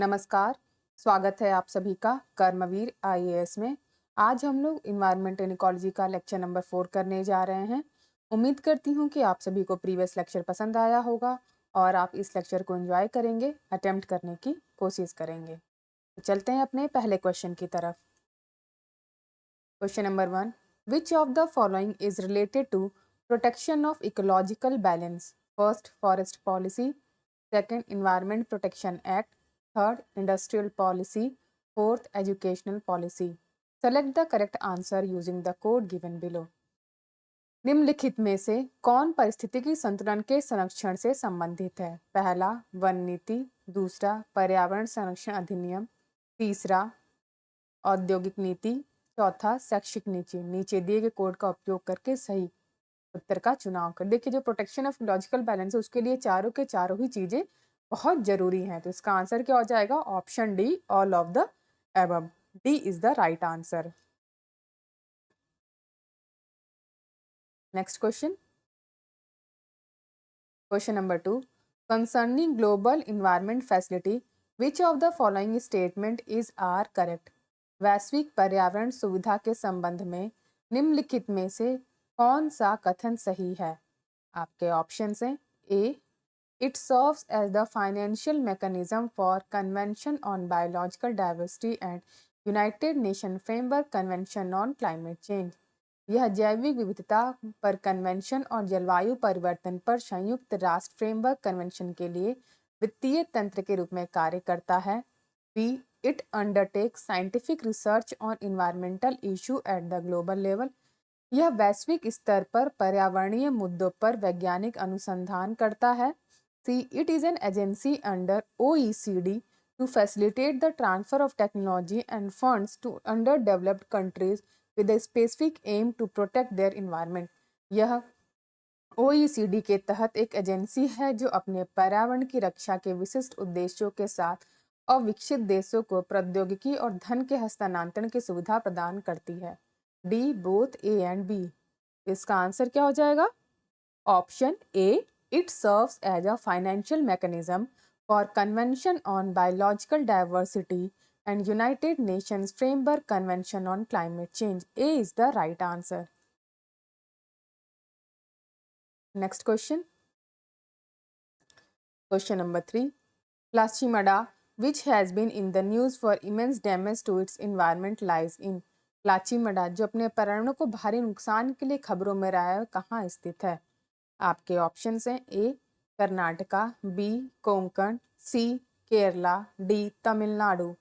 नमस्कार, स्वागत है आप सभी का कर्मवीर आईएएस में। आज हम लोग इन्वायरमेंट एंड इकोलॉजी का लेक्चर नंबर 4 करने जा रहे हैं। उम्मीद करती हूँ कि आप सभी को प्रीवियस लेक्चर पसंद आया होगा और आप इस लेक्चर को एंजॉय करेंगे, अटेम्प्ट करने की कोशिश करेंगे। तो चलते हैं अपने पहले क्वेश्चन की तरफ। Question number 1, which of the following is related to protection of ecological balance? First, forest policy; second, environment protection act; third, industrial policy; fourth, educational policy. Select the correct answer using the code given below. निम्नलिखित में से कौन पारिस्थितिकी संतुलन के संरक्षण से संबंधित है? पहला, वन नीति; दूसरा, पर्यावरण संरक्षण अधिनियम; तीसरा, औद्योगिक नीति; चौथा, शैक्षिक नीति। नीचे दिए गए कोड का उपयोग करके सही उत्तर का चुनाव कर। देखिए, जो प्रोटेक्शन ऑफ लॉजिकल बैलेंस है उसके लिए चारों के चारों ही चीजें बहुत जरूरी हैं। तो इसका आंसर क्या हो जाएगा? Option D, all of the above. D is the right answer. Next question, question number 2, concerning global environment facility which of the following statement is are correct? वैश्विक पर्यावरण सुविधा के संबंध में निम्नलिखित में से कौन सा कथन सही है? आपके ऑप्शन हैं: ए, it serves as the financial mechanism for Convention on Biological Diversity and United Nations Framework Convention on Climate Change. यह जैविक विविधता पर कन्वेंशन और जलवायु परिवर्तन पर संयुक्त राष्ट्र फ्रेमवर्क कन्वेंशन के लिए वित्तीय तंत्र के रूप में कार्य करता है। B, it undertakes scientific research on environmental issue at the global level. यह वैश्विक स्तर पर पर्यावरणीय मुद्दों पर वैज्ञानिक अनुसंधान करता है। C, it is an agency under OECD to facilitate the transfer of technology and funds to underdeveloped countries with a specific aim to protect their environment. यह OECD के तहत एक एजेंसी है जो अपने पर्यावरण की रक्षा के विशिष्ट उद्देश्यों के साथ अविकसित देशों को प्रौद्योगिकी और धन के हस्तांतरण की सुविधा प्रदान करती है। D, both A and B. इसका आंसर क्या हो जाएगा? Option A, it serves as a financial mechanism for Convention on Biological Diversity and United Nations Framework Convention on Climate Change. A is the right answer. Next question. Question number 3. Plachimada, which has been in the news for immense damage to its environment, lies in. प्लाचीमडा जो अपने पर्यावरण को भारी नुकसान के लिए खबरों में रहा है, कहाँ स्थित है? आपके ऑप्शन हैं: ए, कर्नाटका; बी, कोंकण; सी, केरला; डी, तमिलनाडु।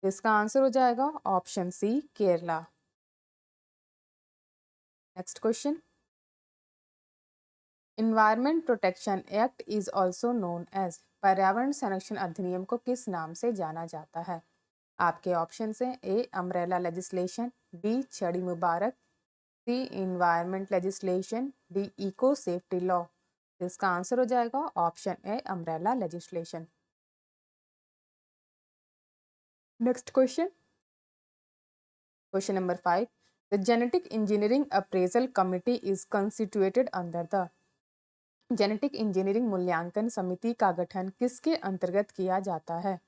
इसका आंसर हो जाएगा option C, Kerala. Next question, environment protection act is also known as. पर्यावरण संरक्षण अधिनियम को किस नाम से जाना जाता है? आपके ऑप्शन हैं: ए, umbrella legislation; B, Chhadi Mubarak; C, environment legislation; D, eco safety law. इसका आंसर हो जाएगा option A, umbrella legislation. Next question, question number 5, the genetic engineering appraisal committee is constituted under the. Genetic engineering मूल्यांकन समिति का गठन किसके अंतर्गत किया जाता है?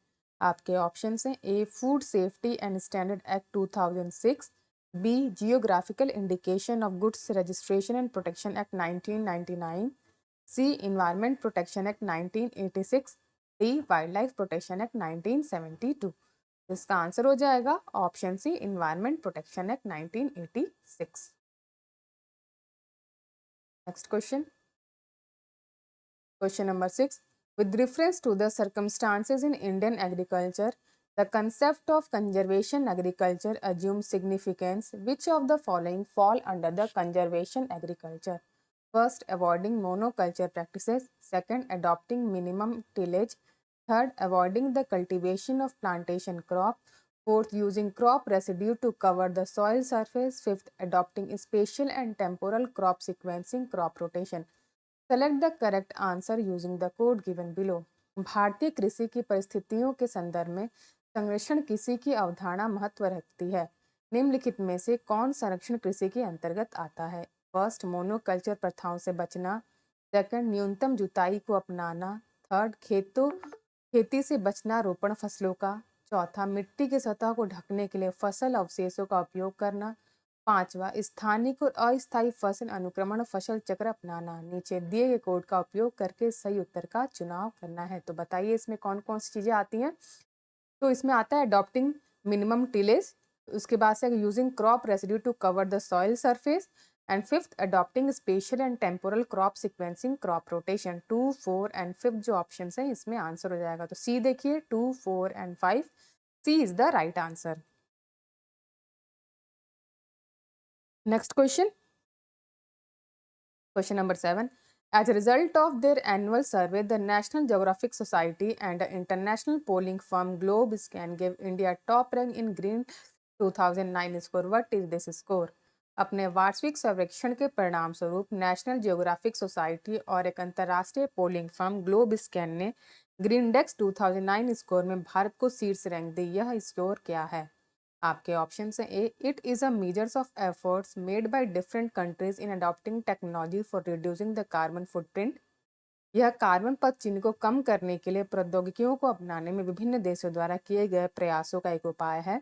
आपके ऑप्शन हैं: A, food safety and standard act 2006; B, geographical indication of goods registration and protection act 1999; C, environment protection act 1986; D, wild life protection act 1972। इसका आंसर हो जाएगा option C, environment protection act 1986। Next question, question number 6, with reference to the circumstances in Indian agriculture, the concept of conservation agriculture assumes significance. Which of the following fall under the conservation agriculture? First, avoiding monoculture practices; second, adopting minimum tillage; third, avoiding the cultivation of plantation crop; fourth, using crop residue to cover the soil surface; fifth, adopting spatial and temporal crop sequencing, crop rotation. Select the correct answer using the code given below. भारतीय कृषि की परिस्थितियों के संदर्भ में संरक्षण कृषि की अवधारणा महत्व रखती है। निम्नलिखित में से कौन संरक्षण कृषि के अंतर्गत आता है? फर्स्ट, मोनोकल्चर प्रथाओं से बचना; सेकंड, न्यूनतम जुताई को अपनाना; थर्ड, खेतों खेती से बचना रोपण फसलों का। चौथा, मिट्टी की सतह को ढकने के लिए फसल अवशेषों का उपयोग करना। पांचवा, स्थानिक और अस्थायी फसल अनुक्रमण फसल चक्र अपनाना। नीचे दिए गए कोड का उपयोग करके सही उत्तर का चुनाव करना है। तो बताइए इसमें कौन कौन सी चीजें आती हैं। तो इसमें आता है अडॉप्टिंग मिनिमम टिलेज, उसके बाद से using crop residue to cover the soil surface, and fifth adopting special and temporal crop sequencing crop rotation. 2, 4 and 5 जो ऑप्शन है इसमें आंसर हो जाएगा। तो सी देखिए 2, 4 and 5, C is the right answer. Next question, question number 7, as a result of their annual survey, the National Geographic Society and the international polling firm GlobeScan gave India top rank in green 2009 score. What is this score? अपने वार्षिक सर्वेक्षण के परिणाम स्वरूप national geographic society और एक अंतर्राष्ट्रीय polling firm globe scan ने ग्रीन इंडेक्स 2009 स्कोर में भारत को शीर्ष रैंक दी। यह स्कोर क्या है? आपके ऑप्शन है A, it is a measures of efforts made by different countries in adopting technology for reducing the carbon footprint. यह कार्बन पदचिह्न को कम करने के लिए प्रौद्योगिकियों को अपनाने में विभिन्न देशों द्वारा किए गए प्रयासों का एक उपाय है।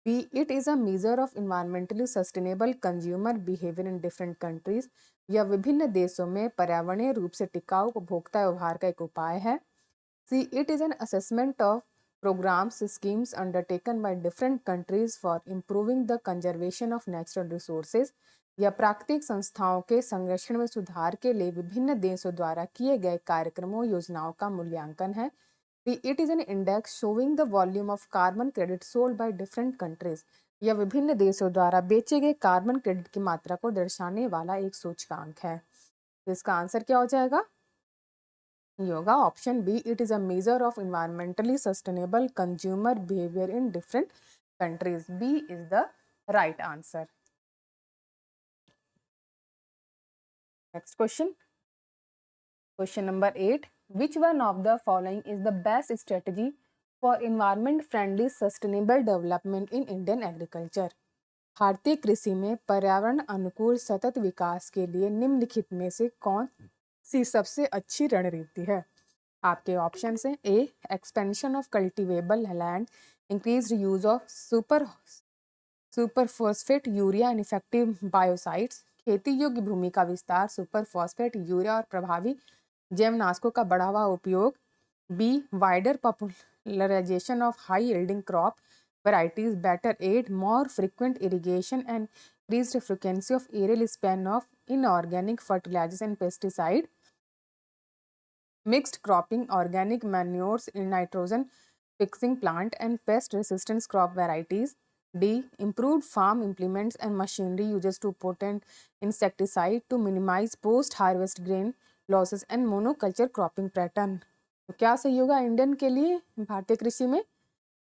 B, it is a measure of environmentally sustainable consumer behaviour in different countries. यह विभिन्न देशों में पर्यावरणीय रूप से टिकाऊ उपभोक्ता व्यवहार का एक उपाय है। C, it is an assessment of programs schemes undertaken by different countries for improving the conservation of natural resources। या प्राकृतिक संस्थाओं के संरक्षण में सुधार के लिए विभिन्न देशों द्वारा किए गए कार्यक्रमों योजनाओं का मूल्यांकन है। It is N index showing the volume of carbon credit sold by different countries. यह विभिन्न देशों द्वारा बेचे गए कार्बन क्रेडिट की मात्रा को दर्शाने वाला एक सूचकांक है। तो इसका आंसर क्या हो जाएगा? योगा option B, it is a measure of environmentally sustainable consumer behaviour in different countries. B is the right answer. Next question, question number 8, which one of the following is the best strategy for environment friendly sustainable development in Indian agriculture. भारतीय कृषि में पर्यावरण अनुकूल सतत विकास के लिए निम्नलिखित में से कौन सी सबसे अच्छी रणनीति है? आपके ऑप्शन हैं A, expansion of cultivable land, increased use of super phosphate urea and effective biocides. खेती योग्य भूमि का विस्तार, सुपर फॉस्फेट यूरिया और प्रभावी जैवनाशकों का बढ़ावा उपयोग। B, wider popularisation of high yielding crop varieties, better aid, more frequent irrigation and increased frequency of aerial span of inorganic fertilizers and pesticide. Mixed cropping, organic manures in nitrogen fixing plant and pest resistance crop varieties. D, improved farm implements and machinery uses to potent insecticide to minimize post harvest grain losses and monoculture cropping pattern। तो क्या सही होगा Indian के लिए भारतीय कृषि में?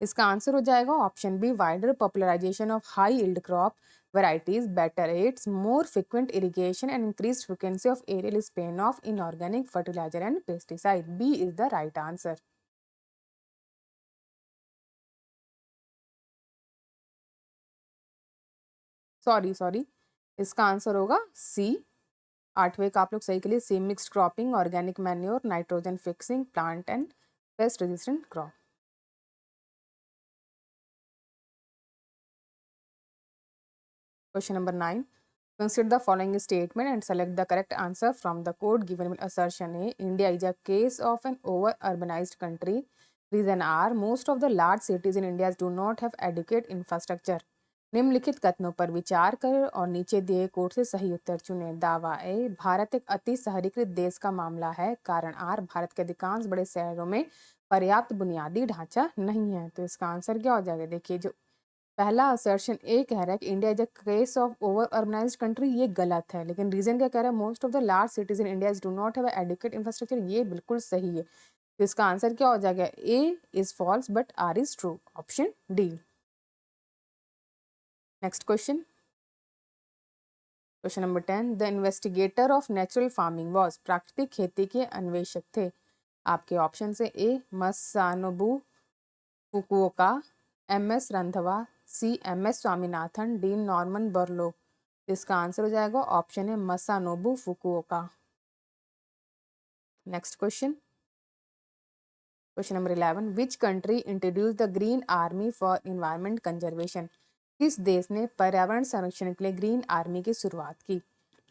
इसका आंसर हो जाएगा option B, wider popularisation of high yield crop varieties, better rates, more frequent irrigation and increased frequency of aerial span of inorganic fertilizer and pesticide. B is the right answer. Sorry, इसका answer होगा C, 8वें का आप लोग सही के लिए C, mixed cropping, organic manure, nitrogen fixing plant and pest resistant crop. Question number 9. Consider the following statement and select the correct answer from the code given with assertion A. India is a case of an over-urbanized country. Reason R. Most of the large cities in India do not have adequate infrastructure. निम्नलिखित कथनों पर विचार करें और नीचे दिए code से सही उत्तर चुनें। दावा ए, भारत एक अति शहरीकृत देश का मामला है। कारण आर, भारत के अधिकांश बड़े शहरों में पर्याप्त बुनियादी ढांचा नहीं है। तो इसका आंसर क्या हो जाएगा? देखिए जो पहला असर्शन ए कह रहा है कि India is a case of over urbanised country, ये गलत है। लेकिन रीजन क्या कह रहा है? Most of the large cities in India do not have adequate infrastructure, ये बिल्कुल सही है। तो इसका आंसर क्या हो जाएगा? A is false but R is true, option D. Next question, question number 10, the investigator of natural farming was, प्राकृतिक खेती के अन्वेषक थे। आपके ऑप्शन से A, Masanobu Fukuoka, M S Randhawa, C, M S Swaminathan, D, Norman Borlaug. इसका answer हो जाएगा ऑप्शन है Masanobu Fukuoka. Next question, question number 11, which country introduce the green army for environment conservation? किस देश ने पर्यावरण संरक्षण के लिए ग्रीन आर्मी की शुरुआत की?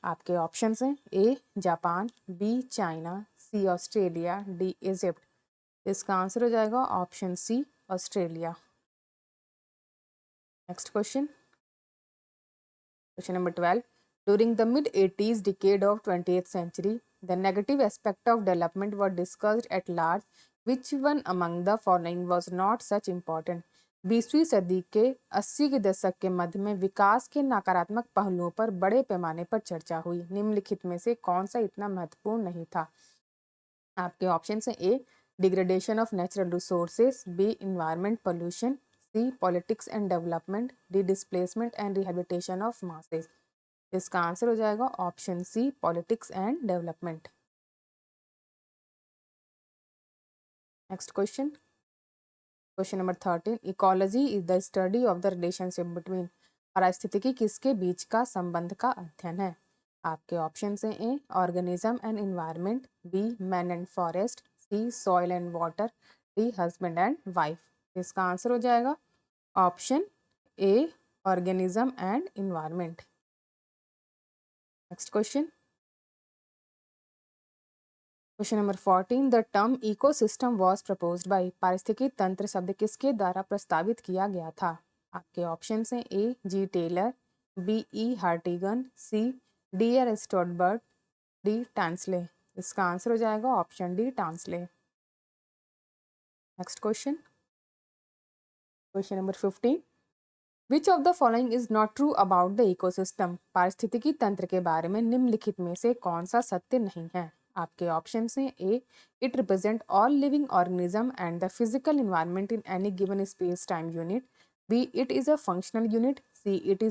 आपके ऑप्शंस हैं A Japan, B China, C Australia, D Egypt. इसका आंसर हो जाएगा option C Australia. Next question, question number 12, during the mid-80s decade of 20th century, the negative aspect of development were discussed at large. Which one among the following was not such important? 20वीं सदी के 80 के दशक के मध्य में विकास के नकारात्मक पहलुओं पर बड़े पैमाने पर चर्चा हुई। निम्नलिखित में से कौन सा इतना महत्वपूर्ण नहीं था? आपके ऑप्शन हैं A degradation of natural resources, B environment pollution, C politics and development, D displacement and rehabilitation of masses. इसका आंसर हो जाएगा option C politics and development. Next question, question number 13, ecology is the study of the relationship between. पारिस्थितिकी किसके बीच का संबंध का अध्ययन है? आपके ऑप्शन हैं A organism and environment, B man and forest, C soil and water, D husband and wife. इसका आंसर हो जाएगा option A organism and environment. Next question, question number 14, the term ecosystem was proposed by. पारिस्थितिकी तंत्र शब्द किसके द्वारा प्रस्तावित किया गया था? आपके ऑप्शन हैं A G Taylor, B E Hartigan, C D R Stodberg, D Tansley. इसका आंसर हो जाएगा option D Tansley. Next question, question number 15, which of the following is not true about the ecosystem? पारिस्थितिकी तंत्र के बारे में निम्नलिखित में से कौन सा सत्य नहीं है? आपके ऑप्शन हैं A it represent all living organism and the physical environment in any given space time unit, B it is a functional unit, C it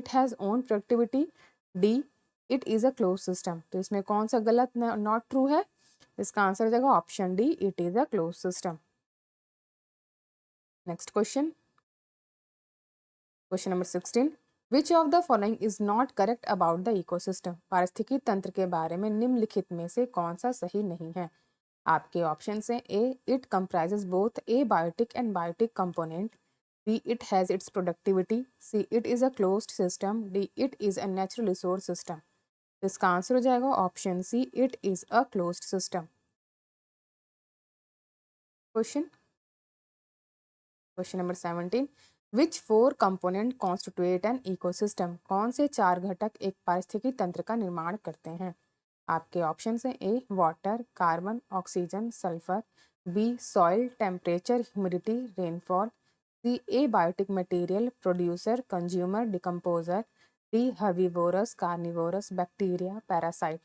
has own productivity, D it is a close system. तो इसमें कौन सा गलत not true है? इसका answer हो जाएगा option D it is a close system. Next question, question number 16, which of the following is not correct about the ecosystem? पारिस्थितिकी तंत्र के बारे में निम्नलिखित में से कौन सा सही नहीं है? आपके ऑप्शन हैं A it comprises both abiotic and biotic component, B it has its productivity, C it is a closed system, D it is a natural resource system. इसका आंसर हो जाएगा option C it is a closed system. Question, question number 17, which 4 component constitute an ecosystem? कौन से 4 घटक एक पारिस्थितिकी तंत्र का निर्माण करते हैं? आपके ऑप्शन हैं A water, carbon, oxygen, sulphur, B soil, temperature, humidity, rainfall, C abiotic material, producer, consumer, decomposer, D herbivorous, carnivorous, bacteria, parasite.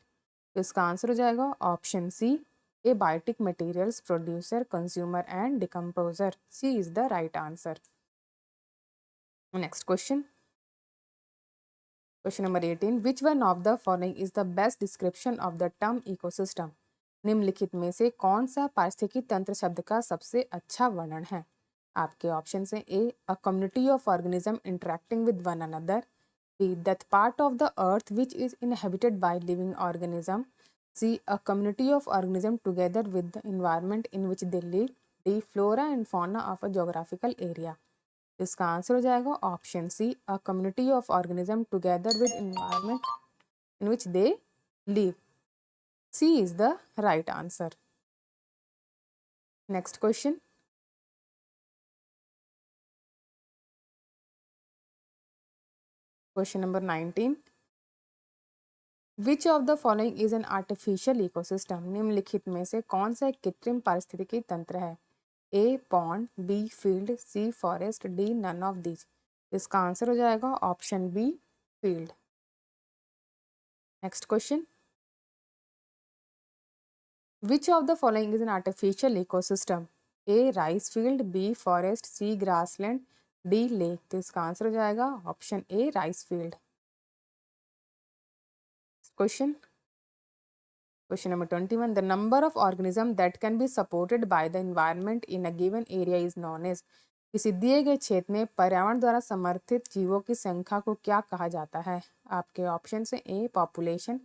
तो इसका आंसर हो जाएगा option C abiotic materials, producer, consumer and decomposer. C is the right answer. Next question, question number 18, which one of the following is the best description of the term ecosystem? निम्नलिखित में से कौन सा पारिस्थितिकी तंत्र शब्द का सबसे अच्छा वर्णन है? आपके ऑप्शन हैं A a community of organism interacting with one another, B that part of the earth which is inhabited by living organism, C a community of organism together with the environment in which they live, D flora and fauna of a geographical area. इसका answer हो जाएगा option C a community of organism together with environment in which they live. C is the right answer. Next question, question number 19, which of the following is an artificial ecosystem? निम्नलिखित में से कौन सा एक कृत्रिम पारिस्थितिकी तंत्र है? A pond, B field, C forest, D none of these. इसका आंसर हो जाएगा option B field. Next question, which of the following is an artificial ecosystem? A rice field, B forest, C grassland, D lake. तो इसका answer हो जाएगा option A rice field. Question, question number 21, the number of organism that can be supported by the environment in a given area is known as. किसी दिए गए क्षेत्र में पर्यावरण द्वारा समर्थित जीवों की संख्या को क्या कहा जाता है? आपके ऑप्शन हैं A population,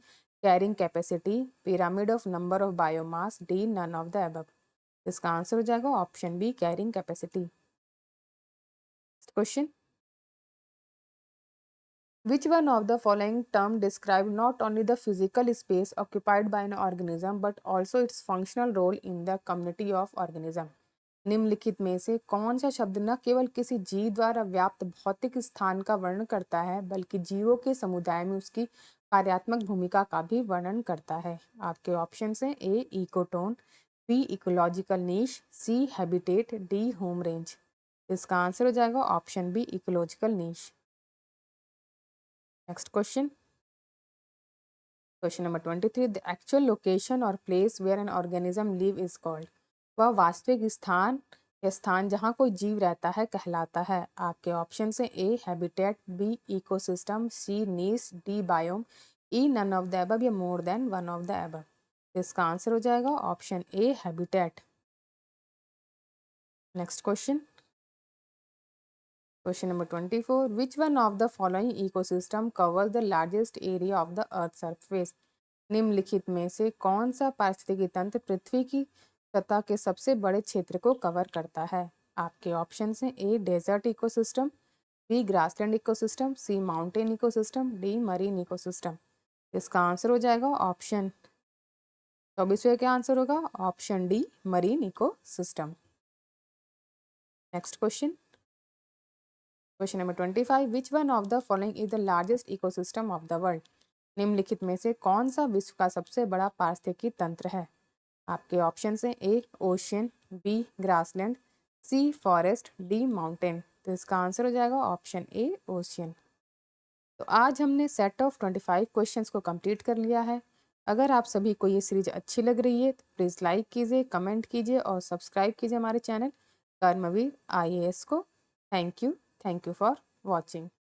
carrying capacity, pyramid of number of biomass, D none of the above. इसका आंसर हो जाएगा option B carrying capacity. Question, which one of the following term describe not only the physical space occupied by an organism but also its functional role in the community of organism? निम्नलिखित में से कौन सा शब्द न केवल किसी जीव द्वारा व्याप्त भौतिक स्थान का वर्णन करता है बल्कि जीवों के समुदाय में उसकी कार्यात्मक भूमिका का भी वर्णन करता है? आपके ऑप्शन हैं A ecotone, B ecological niche, C habitat, D home range. इसका आंसर हो जाएगा option B ecological niche. Next question, question number 23, the actual location or place where an organism live is called. वह वास्तविक स्थान या स्थान जहाँ कोई जीव रहता है कहलाता है। आपके ऑप्शन से A habitat, B ecosystem, C niche, D biome, E none of the above या more than one of the above. इसका आंसर हो जाएगा option A habitat. Next question, question number 24, which one of the following ecosystem covers the largest area of the earth surface. निम्नलिखित में से कौन सा पारिस्थितिकी तंत्र पृथ्वी की सतह के सबसे बड़े क्षेत्र को कवर करता है? आपके ऑप्शन हैं A desert ecosystem, B grassland ecosystem, C mountain ecosystem, D marine ecosystem. इसका आंसर हो जाएगा ऑप्शन 24वें का आंसर होगा option D marine ecosystem. Next question, question number 25, which one of the following is the largest ecosystem of the world. निम्नलिखित में से कौन सा विश्व का सबसे बड़ा पारिस्थितिकी तंत्र है? आपके ऑप्शन हैं A ocean, B grassland, C forest, D mountain. तो इसका आंसर हो जाएगा ऑप्शन ए ओशियन। तो आज हमने सेट ऑफ 25 क्वेश्चंस को कंप्लीट कर लिया है। अगर आप सभी को ये सीरीज अच्छी लग रही है तो प्लीज़ लाइक कीजिए, कमेंट कीजिए और सब्सक्राइब कीजिए हमारे चैनल कर्मवीर IAS को। Thank you for watching.